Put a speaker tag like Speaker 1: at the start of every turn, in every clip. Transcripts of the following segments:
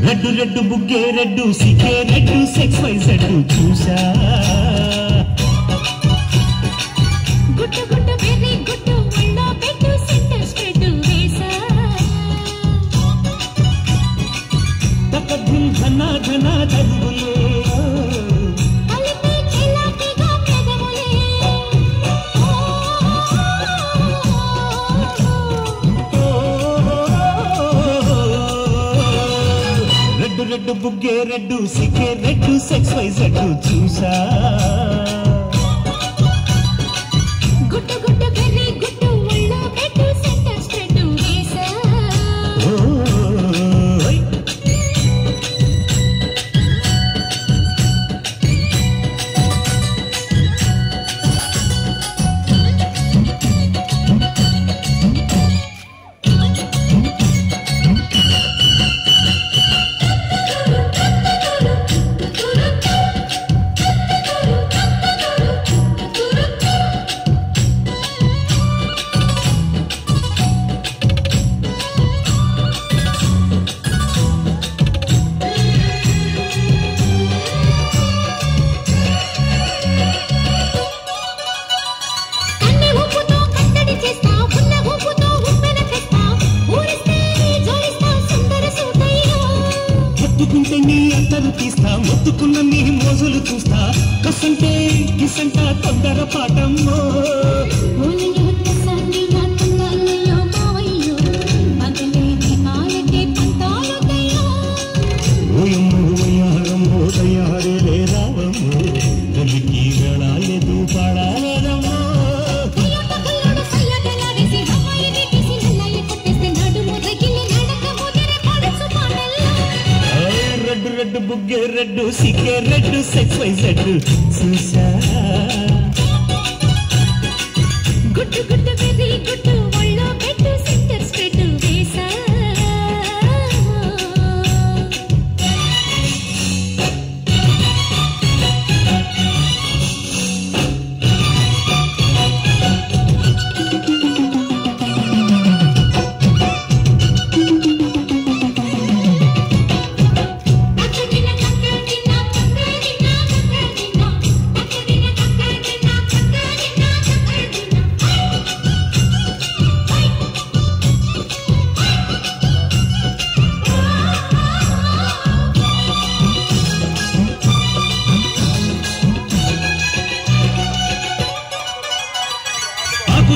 Speaker 1: red red బుగ్గే red సికే red sex Y Z చూసా
Speaker 2: గుట్టు గుట్టు వెరీ గుట్టు ఒళ్ళో పెట్టు సెంటర్ స్ప్రెడ్ వేసా
Speaker 1: తకద్దుల్ ఘన ఘన తరుగులే
Speaker 2: అలిపి చిలాపిగా పెదవులే
Speaker 1: రెడ్డు రెడ్డు బుగ్గే రెడ్డు సికే రెడ్డు సెక్స్ వై జెడ్ చూసా
Speaker 2: గుట్టు గుట్టు వెరీ గుట్టు ఒళ్ళో పెట్టు సెంటర్ స్ప్రెడ్ వేసా
Speaker 1: మొత్తుకుంటే నీ అత్తరు తీస్తా మొత్తుకున్న నీ మోజులు చూస్తా కసంటే కిసంట తొందర పాటమ్మో ఓయమ్మో వయ్యారమ్మో దయ్యారే లేరావమ్మో తల్లికి గడాలేదు పాడాలేదమ్మో రెడ్డు రెడ్డు బుగ్గే రెడ్డు సికే రెడ్డు సెక్స్ వై జెడ్ చూసా
Speaker 2: గుట్టు గుట్టు వెరీ గుట్టు ఒళ్ళో పెట్టు సెంటర్ స్ప్రెడ్ వేసా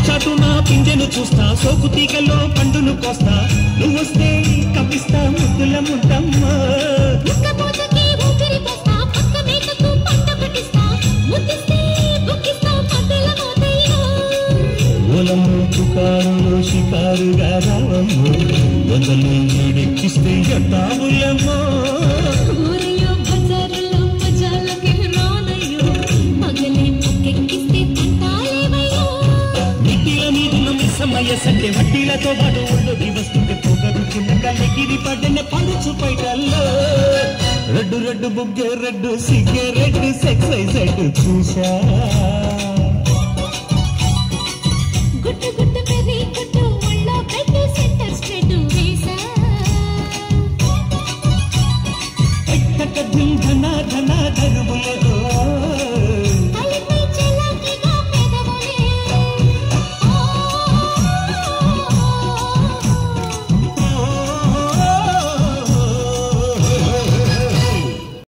Speaker 1: చాటు నా పింజను చూస్తా సోకు తీగలో పండును కోస్తా నువ్వొస్తే కప్పిస్తా ముద్దుల ముద్దమ్మా ఓలమ్మ పుకారులో షికారుగా రావమ్మో వందలు నీడెక్కిస్తే ఎట్టావులమ్మో సమయసంటే వడ్డీలతో పాటు ఒళ్ళోకి వస్తుంటే పొగరుకున్న లెగిరి పడ్డన పలుచు పైటల్లో రెడ్డు రెడ్డు బుగ్గే రెడ్డు సిగ్గే రెడ్డు సెక్స్ వై జెడ్ చూసా
Speaker 2: గుట్టు గుట్టు వెరీ గుట్టు ఒళ్ళో పెట్టు సెంటర్ స్ప్రెడ్ వేసా
Speaker 1: తకద్దుల్ ఘన ఘన